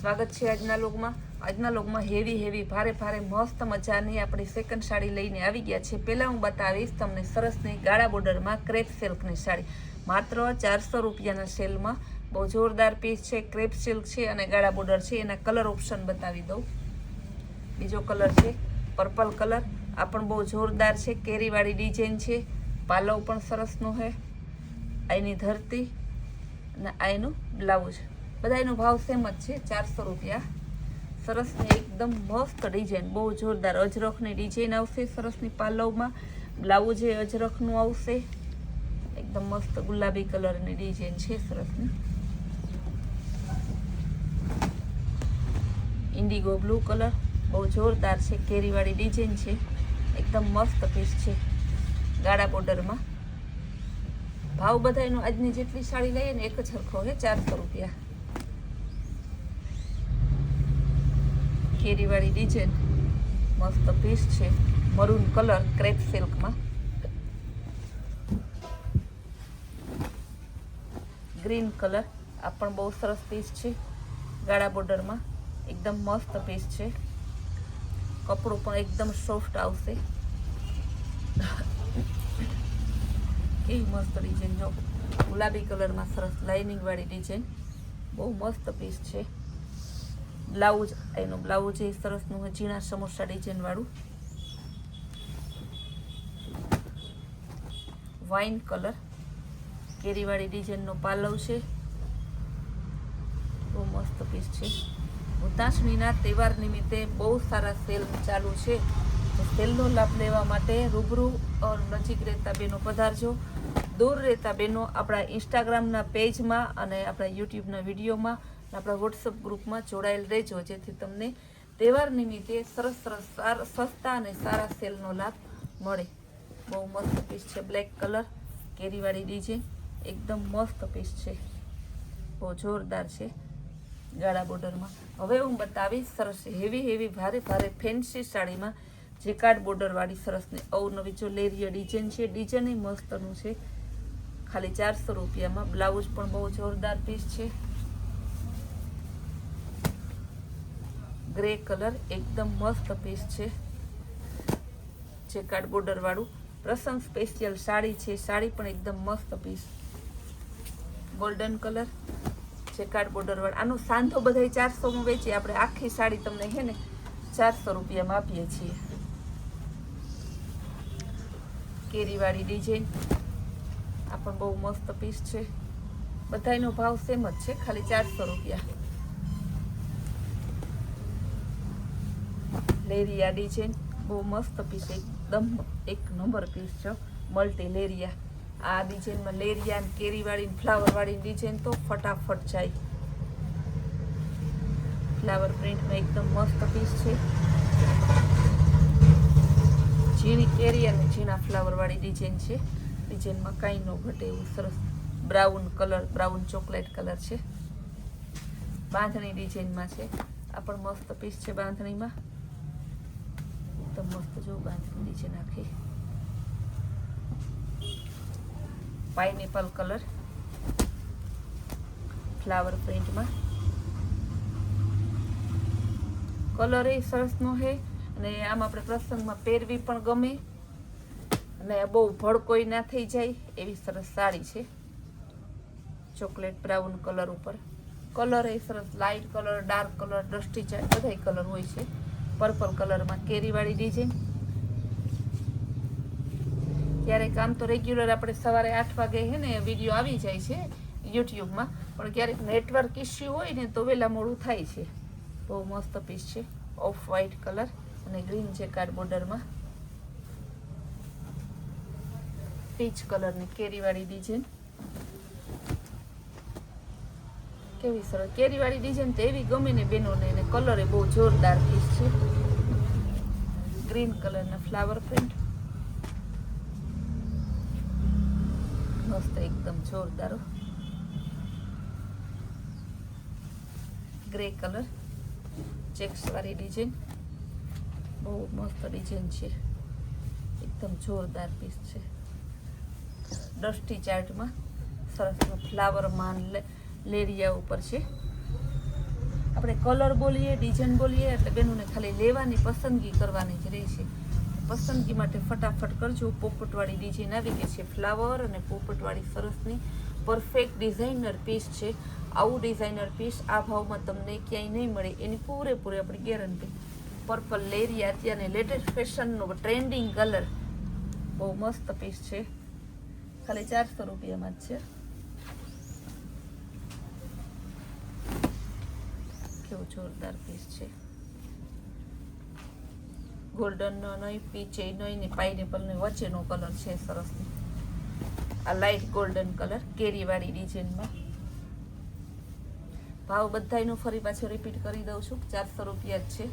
સ્વાગત છે આજના લોગમાં હેવી ભારે મસ્ત મજાની આપણી સેકન્ડ સાડી લઈને આવી ગયા છે। પહેલાં હું બતાવીશ તમને સરસની ગાળા બોર્ડરમાં ક્રેપ સિલ્કની સાડી માત્ર 400 રૂપિયાના સેલમાં। બહુ જોરદાર પીસ છે, ક્રેપ સિલ્ક છે અને ગાળા બોર્ડર છે। એના કલર ઓપ્શન બતાવી દઉં। બીજો કલર છે પર્પલ કલર, આ પણ બહુ જોરદાર છે, કેરીવાળી ડિઝાઇન છે, પાલવ પણ સરસનો છે, આની ધરતી અને આનું બ્લાઉઝ, બધાનો ભાવ સેમ જ છે 400 રૂપિયા। સરસની એકદમ મસ્ત ડિઝાઇન, બહુ જોરદાર અજરખની ડિઝાઇન આવશે સરસની પાલવમાં, બ્લાઉઝ એ અજરખનું આવશે, એકદમ મસ્ત ગુલાબી કલરની ડિઝાઇન છે સરસની। ઇન્ડિગો બ્લુ કલર, બહુ જોરદાર છે, કેરીવાળી ડિઝાઇન છે, એકદમ મસ્ત પીસ છે ગાળા બોર્ડરમાં। ભાવ બધાનો આજની જેટલી સાડી લઈએ ને એક જ સરખો છે 400 રૂપિયા। કેરીવાળી ડિઝાઇન મસ્ત પીસ છે, મરૂન કલર ક્રેપ સિલ્કમાં, ગ્રીન કલર, આ પણ બહુ સરસ પીસ છે ગાળા બોર્ડરમાં, એકદમ મસ્ત પીસ છે, કપડું પણ એકદમ સોફ્ટ આવશે। કેવી મસ્ત ડિઝાઇન, જો ગુલાબી કલરમાં સરસ લાઇનિંગ વાળી ડિઝાઇન, બહુ મસ્ત પીસ છે। બ્લાઉઝ, એનું બ્લાઉઝ એ સરસનું ઝીણા સમોસા ડિઝાઇન વાળું, વાઇન કલર, કેરીવાળી ડિઝાઇનનો પાલવ છે, બહુ મસ્ત પીસ છે। ઉતાસણીના તહેવાર નિમિત્તે બહુ સારા સેલ ચાલુ છે, સેલનો લાભ લેવા માટે રૂબરૂ નજીક રહેતા બહેનો પધારજો, દૂર રહેતા બહેનો આપણા ઇન્સ્ટાગ્રામના પેજમાં અને આપણા યુટ્યુબના વિડીયોમાં, આપણા વોટ્સઅપ ગ્રુપમાં જોડાયેલ રહેજો, જેથી તમને તહેવાર નિમિત્તે સરસ સસ્તા અને સારા સેલનો લાભ મળે। બહુ મસ્ત પીસ છે, બ્લેક કલર, કેરીવાળી ડિઝાઇન, એકદમ મસ્ત પીસ છે, બહુ જોરદાર છે ગાળા બોર્ડરમાં। હવે હું બતાવીશ સરસ હેવી ભારે ફેન્સી સાડીમાં જેકાર્ડ બોર્ડરવાળી સરસની અવનવી જો લેરિયા ડિઝાઇન છે, ડિઝાઇન એ મસ્તનું છે, ખાલી 400 રૂપિયામાં। બ્લાઉઝ પણ બહુ જોરદાર પીસ છે, ગ્રે કલર, એકદમ મસ્ત પીસ છે, જેકાર્ડ બોર્ડર વાળું પ્રસંગ સ્પેશિયલ સાડી છે, સાડી પણ એકદમ મસ્ત piece, golden colour, jacquard border વાળું, આનો સાંધો બધા 400માં વેચીએ, આપણે આખી સાડી તમને હે ને 400 રૂપિયામાં આપીએ છીએ। કેરીવાળી ડિઝાઇન, આ પણ બહુ મસ્ત પીસ છે, બધાનો ભાવ સેમ જ છે, ખાલી 400 રૂપિયા। લેરિયા ડિઝાઇન, બહુ મસ્ત પીસ, એકદમ એક નંબર પીસ છે, મલ્ટી લેરિયા, આ ડિઝાઇનમાં લેરિયા અને કેરીવાળી ફ્લાવરવાળી ડિઝાઇન તો ફટાફટ જાય। ફ્લાવર પ્રિન્ટમાં એકદમ મસ્ત પીસ છે, ઝીણી કેરી અને ઝીણા ફ્લાવરવાળી ડિઝાઇન છે, ડિઝાઇનમાં કાંઈ ન ઘટે એવું સરસ brown colour, brown chocolate colour છે, બાંધણી ડિઝાઇનમાં છે, આ પણ મસ્ત પીસ છે બાંધણીમાં, એકદમ મસ્ત જો બાંધણી ડિઝાઇન આખી, પાઇનેપલ કલર ફ્લાવર પ્રિન્ટમાં, કલર એ સરસનો છે અને આમ આપણે પ્રસંગમાં પહેરવી પણ ગમે અને બહુ ભડકોઈ ના થઈ જાય એવી સરસ સાડી છે। ચોકલેટ બ્રાઉન કલર ઉપર, કલર એ સરસ light colour, dark colour, dusty ચાટ બધા કલર હોય છે। પર્પલ કલરમાં કેરીવાળી ડિઝાઇન, ક્યારેક આમ તો રેગ્યુલર આપણે સવારે 8 વાગે હે ને વિડીયો આવી જાય છે યુટ્યુબમાં, પણ ક્યારેક નેટવર્ક ઇસ્યુ હોય ને તો વહેલા મોડું થાય છે। બહુ મસ્ત પીસ છે, ઓફ વ્હાઇટ કલર અને ગ્રીન જેકાર્ડ બોર્ડરમાં, પીચ કલરની કેરીવાળી ડિઝાઇન, કેવી સરસ કેરીવાળી ડિઝાઇન તો એવી ગમે ને બેનોને, એને કલર એ બહુ જોરદાર પીસ છે, ગ્રીન કલરના ફ્લાવર પ્રિન્ટ, મસ્ત એકદમ જોરદાર, ગ્રે કલર, ચેક્સ વાળી ડિઝાઇન, બહુ મસ્ત ડિઝાઇન છે, એકદમ જોરદાર પીસ છે, ડસ્ટી ચાર્ટમાં સરસ ફ્લાવરમાં લેરિયા ઉપર છે, આપણે કલર બોલીએ, ડિઝાઇન બોલીએ એટલે બેનોને ખાલી લેવાની, પસંદગી કરવાની જ રહેશે. પસંદગી માટે ફટાફટ કરજો. પોપટવાળી ડિઝાઇન આવી ગઈ છે, ફ્લાવર અને પોપટવાળી સરસની પરફેક્ટ ડિઝાઇનર પીસ છે. આવું ડિઝાઇનર પીસ આ ભાવમાં તમને ક્યાંય નહીં મળે, એની પૂરેપૂરી આપણી ગેરંટી. પર્પલ લેરિયા અત્યારની લેટેસ્ટ ફેશનનો ટ્રેન્ડિંગ કલર, બહુ મસ્ત પીસ છે. ખાલી 400 રૂપિયામાં જ છે. કેવું જોરદાર પીસ છે. ગોલ્ડનનો નહીં, પીચે નહીં ને પાઇનેપલની વચ્ચેનો કલર છે સરસની. આ લાઇટ ગોલ્ડન કલર કેરીવાળી ડિઝાઇનમાં. ભાવ બધાયનો ફરી પાછો રિપીટ કરી દઉં છું, 400 રૂપિયા જ છે.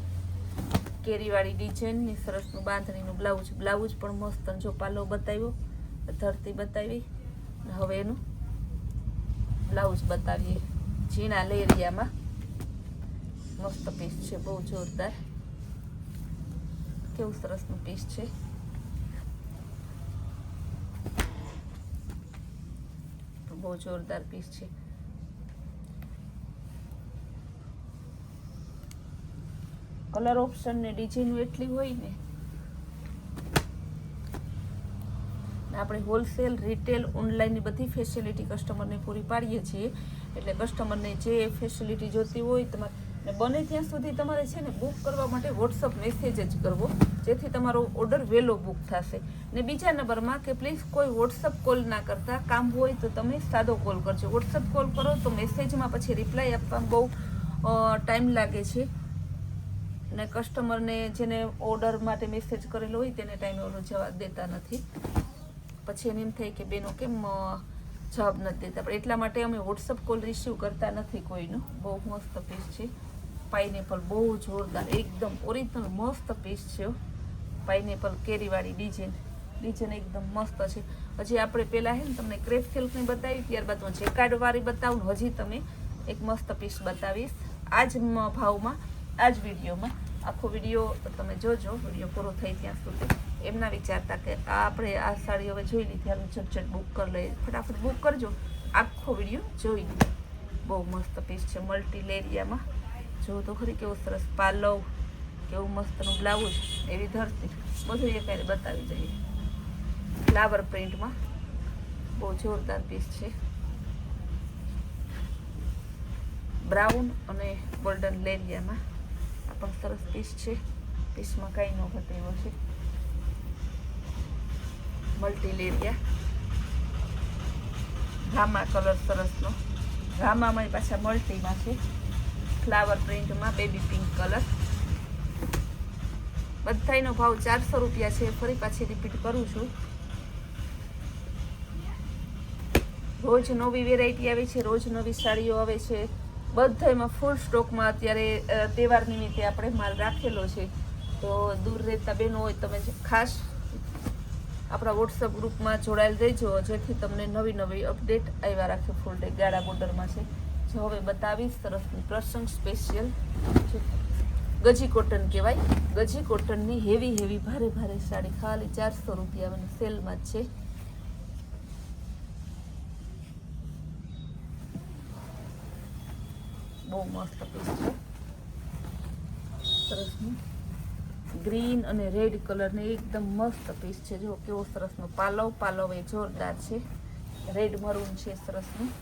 કેરીવાળી ડિઝાઇનની સરસનું બાંધણીનું બ્લાઉઝ પણ મસ્ત. જો પાલો બતાવ્યો, ધરતી બતાવી, હવે એનું બ્લાઉઝ બતાવીએ. ઝીણા લેરિયામાં મસ્ત પીસ છે, બહુ જોરદાર. કેવું સરસનું પીસ છે. બહુ જોરદાર પીસ છે. કલર ઓપ્શન ને ડિઝાઇન એટલી હોય ને. આપણે હોલસેલ, રિટેલ, ઓનલાઈનની બધી ફેસિલિટી કસ્ટમરને પૂરી પાડીએ છીએ. એટલે કસ્ટમરને જે ફેસિલિટી જોતી હોય તમારે ને બને ત્યાં સુધી તમારે છે ને બુક કરવા માટે વોટ્સઅપ મેસેજ જ કરવો, જેથી તમારો ઓર્ડર વહેલો બુક થશે. ને બીજા નંબરમાં કે પ્લીઝ કોઈ વોટ્સઅપ કોલ ના કરતા, કામ હોય તો તમે સાદો કોલ કરજો. વોટ્સઅપ કોલ કરો તો મેસેજમાં પછી રિપ્લાય આપવામાં બહુ ટાઈમ લાગે છે ને કસ્ટમરને જેને ઓર્ડર માટે મેસેજ કરેલો હોય તેને ટાઈમે ઓલો જવાબ દેતા નથી. પછી એને એમ થાય કે બેનો કેમ જવાબ નથી દેતા. પણ એટલા માટે અમે વોટ્સઅપ કોલ રિસીવ કરતા નથી કોઈનો. બહુ મસ્ત પીસ છે. પાઇનેપલ બહુ જોરદાર, એકદમ ઓરિજિનલ મસ્ત પીસ છે. પાઇનેપલ કેરીવાળી ડિઝાઇન એકદમ મસ્ત છે. હજી આપણે પહેલાં છે ને તમને ક્રેપ સિલ્કની બતાવી, ત્યારબાદ હું જેકાર્ડવાળી બતાવું. હજી તમે એક મસ્ત પીસ બતાવીશ આ જ ભાવમાં, આ જ વિડીયોમાં. આખો વિડીયો તમે જોજો, વિડીયો પૂરો થઈ ત્યાં સુધી. એમ ના વિચારતા કે આપણે આ સાડી હવે જોઈ લીધી, હાલ ઝટઝટ બુક કરી લઈએ. ફટાફટ બુક કરજો, આખો વિડીયો જોઈ લો. બહુ મસ્ત પીસ છે. મલ્ટી લેરિયામાં જો તો ખરી કેવું સરસ પાલવ, કેવું મસ્તનું બ્લાઉઝ, એવી ધરતી, બધું એ કાંઈ બતાવી દઈએ. ફ્લાવર પ્રિન્ટમાં બહુ જોરદાર પીસ છે. બ્રાઉન અને ગોલ્ડન લેરિયામાં આ પણ સરસ પીસ છે. પીસમાં કાંઈ ન ઘટે એવો છે. Multi લેરિયા, ઘામા colour સરસનો. ઘામામાં પાછા મલ્ટીમાં છે. ફ્લાવર પ્રિન્ટમાં બેબી પિંક કલર. બધાયનો ભાવ 400 રૂપિયા છે. ફરી પાછી રિપીટ કરું છું. રોજ નવી વેરાયટી આવે છે, રોજ નવી સાડીઓ આવે છે. બધાયમાં ફૂલ સ્ટોકમાં અત્યારે તહેવાર નિમિત્તે આપણે માલ રાખેલો છે. તો દૂર રહેતા બહેનો હોય તમે ખાસ આપણા વોટ્સઅપ ગ્રુપમાં જોડાયેલ રહેજો, જેથી તમને નવી નવી અપડેટ આવ્યા રાખે. ફૂલ ડે ગાળા બોર્ડરમાં છે. જો હવે બતાવીશ સરસની પ્રસંગ સ્પેશિયલ ગજી કોટન કહેવાય. ગજી કોટનની હેવી ભારે ભારે સાડી ખાલી 400 રૂપિયા સેલમાં જ છે. બહુ મસ્ત પીસ છે. સરસનું ગ્રીન અને રેડ કલરની એકદમ મસ્ત પીસ છે. જો કેવો સરસનો પાલવ એ જોરદાર છે. રેડ મરૂન છે સરસનું.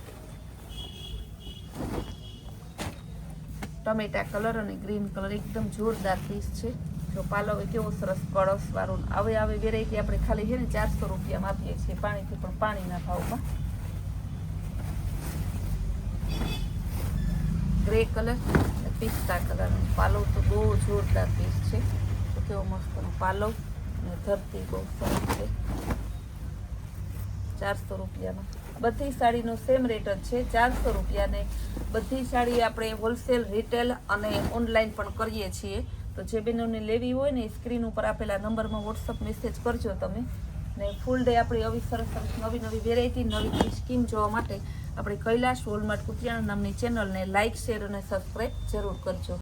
ટમેટા કલર અને ગ્રીન કલર એકદમ જોરદાર પીસ છે. જો પાલવ કેવો સરસ કળશ વાળું. આવે વેરાયટી આપણે ખાલી છે ને 400 રૂપિયામાં આપીએ છીએ, પાણીથી પણ પાણીના ભાવમાં. ગ્રે કલર, પિસ્તા કલર. પાલવ તો બહુ જોરદાર પીસ છે. તો કેવો મસ્તનો પાલવ અને ધરતી બહુ સરસ છે. 400 રૂપિયામાં બધી સાડીનો સેમ રેટ જ છે, 400 રૂપિયાને. બધી સાડી આપણે હોલસેલ, રિટેલ અને ઓનલાઈન પણ કરીએ છીએ. તો જે બહેનોને લેવી હોય ને એ સ્ક્રીન ઉપર આપેલા નંબરમાં વોટ્સઅપ મેસેજ કરજો તમે. ને ફૂલ ડે આપણી આવી સરસ નવી વેરાયટી, નવી સ્કીમ જોવા માટે આપણે કૈલાશ હોલમાર્ટ કુતિયાણા નામની ચેનલને લાઇક, શેર અને સબસ્ક્રાઈબ જરૂર કરજો.